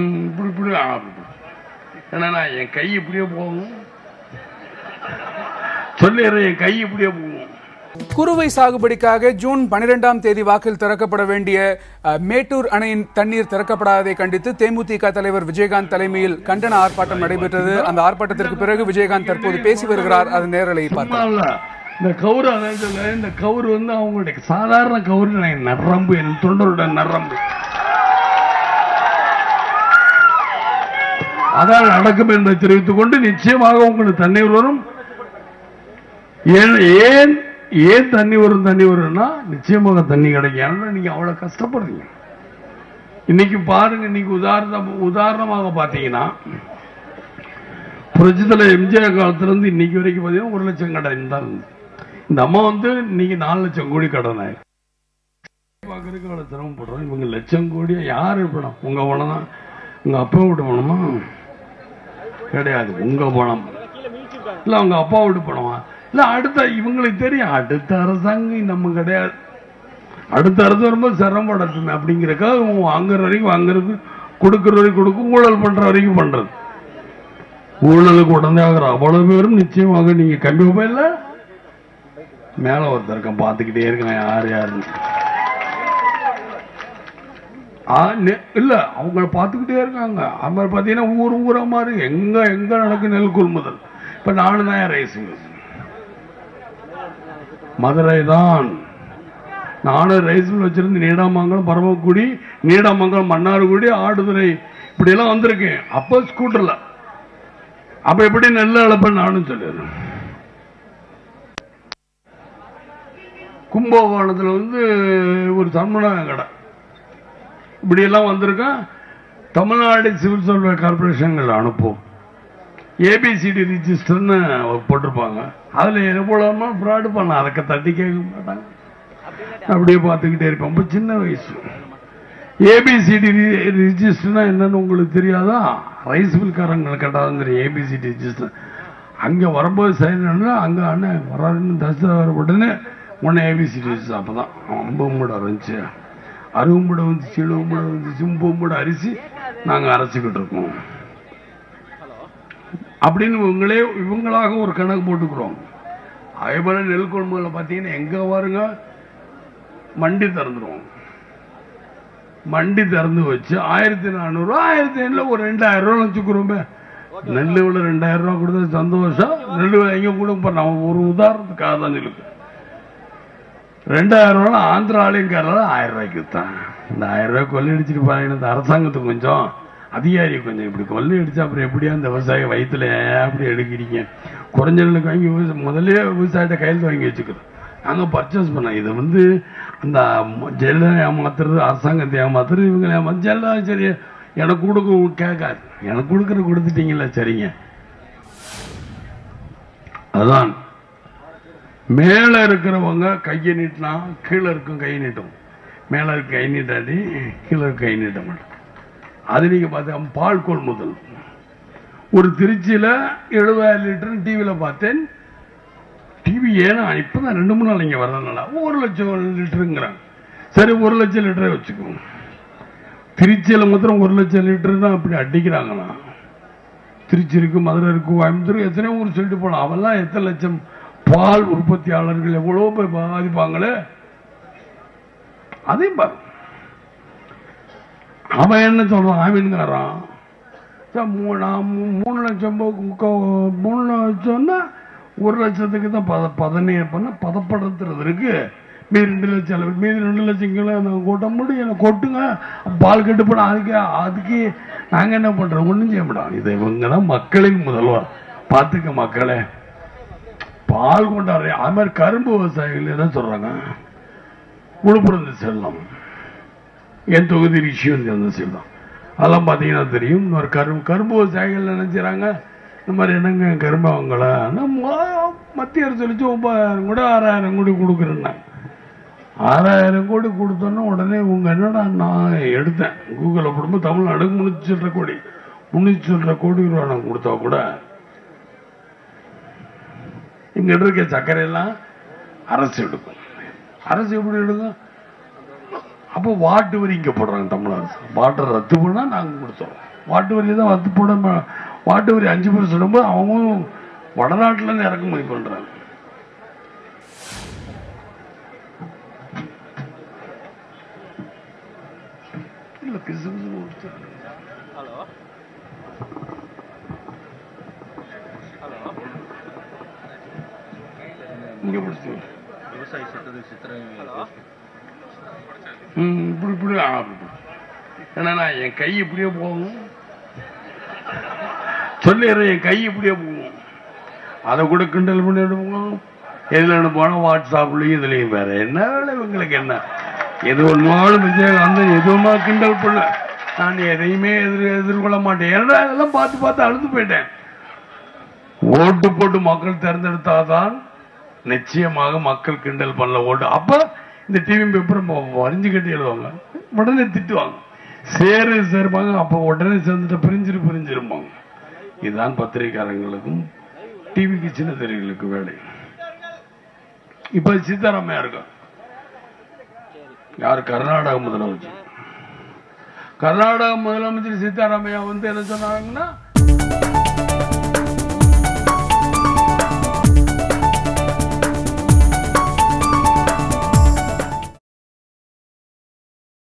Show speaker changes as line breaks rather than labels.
இப்படி இப்படி ஏன்னா என் கை இப்படியே போகும் சொல்லிடுறேன், என் கை இப்படியே போகும்.
குறுவை சாகுபடிக்காக ஜூன் 12ஆம் தேதி வாக்கில் திறக்கப்பட வேண்டிய மேட்டூர் அணையின் தண்ணீர் திறக்கப்படாததை கண்டித்து தேமுதிக தலைவர் விஜயகாந்த் தலைமையில் கண்டன ஆர்ப்பாட்டம் நடைபெற்றது. அந்த ஆர்ப்பாட்டத்திற்கு பிறகு விஜயகாந்த் தற்போது பேசி வருகிறார். அது நேரலை பார்க்கலாம்.
இந்த கவுரு இந்த கவுரு அவங்களுடைய சாதாரண கவுரு நரம்பு, என் தொண்டருடைய நரம்பு. அதான் நடக்கும் என்பதை தெரிவித்துக் கொண்டு நிச்சயமாக உங்களுக்கு தண்ணீர் வரும். ஏன் தண்ணி வரும்னா நிச்சயமாக தண்ணி கிடைக்கும். நீங்க அவ்வளவு கஷ்டப்படுறீங்க. இன்னைக்கு பாருங்க, இன்னைக்கு உதாரணமாக பாத்தீங்கன்னா புரட்சித்தலை எம்ஜிஆர் காலத்திலிருந்து இன்னைக்கு வரைக்கும் பாத்தீங்கன்னா 1 லட்சம் கடன் தான் இருந்தது. இந்த அம்மா இன்னைக்கு 4 லட்சம் கோடி கடன் ஆயிருக்கு. சிரமப்படுறோம். இவங்க லட்சம் கோடியா யாரு பணம்? உங்க பணம் தான். உங்க அப்பா விட்டு பணமா கிடையாது. உங்க பணம் இல்ல, உங்க அப்பா விட்டு பணமா இல்ல. அடுத்த இவங்களுக்கு தெரியும், அடுத்த அரசாங்கம் நம்ம கிடையாது. அடுத்த அரசு வரும்போது சிரமப்படட்டுமே அப்படிங்கிறக்காக வாங்குற வரைக்கும் வாங்குறது, கொடுக்கற வரைக்கும் கொடுக்கும், ஊழல் பண்ற வரைக்கும் பண்றது. ஊழலுக்கு உடனே ஆகிற அவ்வளவு பேரும் நிச்சயமாக நீங்க கம்மி போயில மேல ஒருத்தருக்க பார்த்துக்கிட்டே இருக்காங்க யார் யாருன்னு. இல்ல அவங்க பார்த்துக்கிட்டே இருக்காங்க. அது மாதிரி பாத்தீங்கன்னா ஊரா மாதிரி எங்க நடக்கு நெல் கொள்முதல். இப்ப நானும் தான் ரைஸ் மதுரை தான். நானும் ரைஸ் மில் வச்சிருந்து நீடாமங்கலம், பரமக்குடி, நீடாமங்கலம், மன்னார்குடி, ஆடுதுறை இப்படி எல்லாம் வந்திருக்கேன். அப்ப ஸ்கூட்டர்ல. அப்ப எப்படி நெல் அளப்ப நானும் சொல்லிடுறேன். கும்பகோணத்துல ஒரு சன்மன கடை இப்படி எல்லாம் வந்திருக்கேன். தமிழ்நாடு சிவில் சர்வீஸ் கார்பரேஷன்கள் அனுப்பும் ஏபிசிடி ரிஜிஸ்டர்னு போட்டிருப்பாங்க. அதுல எவ்வளவு ஃப்ராடு பண்ண அதுக்கு தட்டி கேட்க மாட்டாங்க. அப்படியே பார்த்துக்கிட்டே இருப்பேன். ரொம்ப சின்ன வயசு. ஏபிசிடி ரிஜிஸ்டர்னா என்னன்னு உங்களுக்கு தெரியாதா? ரைஸ் மில்காரங்களை கேட்டாதான் தெரியும் ஏபிசிடி ரிஜிஸ்டர். அங்க வரும்போது சைன் அங்க அண்ணன் வராதுன்னு தசை உடனே உடனே ஏபிசிடி ரிஜிஸ்டர். அப்பதான் 50 மூட இருந்துச்சு, 60 மூட வந்துச்சு, 70 மூட வந்துச்சு, 30 மூட அரிசி நாங்க அரைச்சிக்கிட்டு இருக்கோம் அப்படின்னு இவங்களாக ஒரு கணக்கு போட்டுக்கிறோம். அதே போல நெல் கொள்முதல பாத்தீங்கன்னா எங்க பாருங்க மண்டி திறந்துருவோம். மண்டி திறந்து வச்சு 1400 1500 ஒரு 2000 ரூபாய் வச்சுக்கிறோமே. நெல் விட 2000 ரூபாய் கொடுத்தா சந்தோஷம். நெல் எங்க கூட நம்ம ஒரு உதாரணத்துக்காக தான் இருக்கு. 2000 ரூபாய் ஆந்திராலையும் கேரளா 1000 ரூபாய்க்கு தான். இந்த 1000 ரூபாய் கொள்ளையடிச்சிட்டு பாருங்க. இந்த அரசாங்கத்துக்கு கொஞ்சம் அதிகாரி கொஞ்சம் இப்படி கொள்ளையடிச்சு அப்புறம் எப்படியா இந்த விவசாய வயிற்றுல அப்படி எடுக்கிறீங்க? குறைஞ்ச நெல்லுக்கு வாங்கி முதலே விவசாயத்தை கையில் வாங்கி வச்சுக்கிறோம். நாங்க பர்ச்சேஸ் பண்ண இது அந்த ஜெயலலிதா ஏமாத்துறது, அரசாங்கத்தை ஏமாத்துறது, இவங்களை ஏமாத்து. ஜெயலலிதா சரி எனக்கு கொடுக்க கேட்காது, எனக்கு கொடுக்கற கொடுத்துட்டீங்களா சரிங்க. அதான் மேல இருக்கிறவங்க கையை நீட்டினா கீழே இருக்கும் கை நீட்டும், மேல இருக்க கை நீட்டாடி கீழே இருக்க கை நீட்ட மாட்டோம். அது நீங்க பார்த்தா பால் கொள்முதல் ஒரு திருச்சியில 70,000 லிட்டர் டிவியில பார்த்தேன். டிவி ஏன்னா இப்பதான் 2-3 நாள் இங்க வர்றதுனால 1 லட்சம் லிட்டருங்கிறாங்க. சரி 1 லட்சம் லிட்டரே வச்சுக்கோங்க. திருச்சியில மாத்திரம் 1 லட்சம் லிட்டர் தான் அப்படி அடிக்கிறாங்களா? திருச்சி இருக்கு, மதுரை இருக்கு, கோயம்புத்தூர் எத்தனையோ ஊர் சொல்லிட்டு போலாம். அவெல்லாம் எத்தனை லட்சம் பால் உற்பத்தியாளர்கள் எவ்வளவு போய் பாதிப்பாங்களே. அதையும் பாரு. அவன் என்ன சொல்றான்? ஆமீன்காரான் 3 லட்சம் 3 லட்சம்னா 1 லட்சத்துக்கு தான் பதப்படுத்துறது இருக்கு. மீதி 2 லட்சம் மீதி 2 லட்சம் கிலோ கொட்ட முடியும். கொட்டுங்க, பால் கெட்டு போட. அதுக்கு நாங்க என்ன பண்றோம்? ஒண்ணும் செய்ய மாட்டோம். இது இவங்கதான் மக்களின் முதல்வர். பார்த்துக்க மக்களே, பால் கொண்டாடுற. அது மாதிரி கரும்பு விவசாயிகள் என்ன சொல்றாங்க? விழுப்புரம் செல்லம், என் தொகுதி ரிஷிவந்தி செல்லம், அதெல்லாம் பார்த்தீங்கன்னா தெரியும். இன்னொரு கரும்பு விவசாயிகள் நினைச்சாங்க இந்த மாதிரி என்னங்க கரும்பு அவங்கள மத்திய அரசு சொல்லிச்சு 9,000 கோடி 6,000 கோடி கொடுக்குறேன்னா 6,000 கோடி கொடுத்தோன்னா உடனே உங்க என்னடா நான் எடுத்தேன் கூகுளில் போடும்போது தமிழ்நாடுக்கு 300 கோடி 300 கோடி ரூபா நான் கொடுத்தா கூட இங்க இருக்க சர்க்கரை எல்லாம் அரசு எடுக்கும். அரசு எப்படி எடுக்கும்? அப்போ வாட்டு வரி இங்கே போடுறாங்க தமிழ் அரசு. வாட்டை ரத்து பண்ணால் நாங்கள் கொடுத்துறோம். வாட்டு வரி தான் ரத்து போட, வாட்டு வரி 5% சொல்லும்போது அவங்களும் வடநாட்டில் இறக்குமதி பண்ணுறாங்க. இல்லை கிறிஸ்து இங்கே பிடிச்சி
விவசாய சித்திரம்
இப்படி இப்படி ஏன்னா என் கை இப்படியே போகும் சொல்லிடுறேன், என் கை இப்படியே போகும். அதை கூட கிண்டல் பண்ணி எடுப்போம். எதில் அனுப்புவாங்க வாட்ஸ்அப்லையும் இதுலையும். வேற என்ன வேலை இவங்களுக்கு? என்ன எது ஒன்றாலும் விஜயகாந்த் எதுவுமா கிண்டல் பண்ண, நான் எதையுமே எதிர்கொள்ள மாட்டேன். ஏன்னா அதெல்லாம் பார்த்து பார்த்து அழுது போயிட்டேன். ஓட்டு போட்டு மக்கள் தேர்ந்தெடுத்தாதான் நிச்சயமாக மக்கள் கிண்டல் பண்ணல ஓட்டு. அப்ப இந்த டிவி பேப்பர் வரைஞ்சு கட்டி எழுதுவாங்க, உடனே திட்டுவாங்க, சேர்ப்பாங்க. அப்ப உடனே சேர்ந்துட்டு பிரிஞ்சிருப்பாங்க. இதுதான் பத்திரிகையாளர்களுக்கும் டிவிக்கு சின்ன திரைகளுக்கு வேலை. இப்ப சீதாராமையா இருக்கா யார்? கர்நாடக முதலமைச்சர். கர்நாடக முதலமைச்சர் சீதாராமையா என்ன சொன்னாங்கன்னா,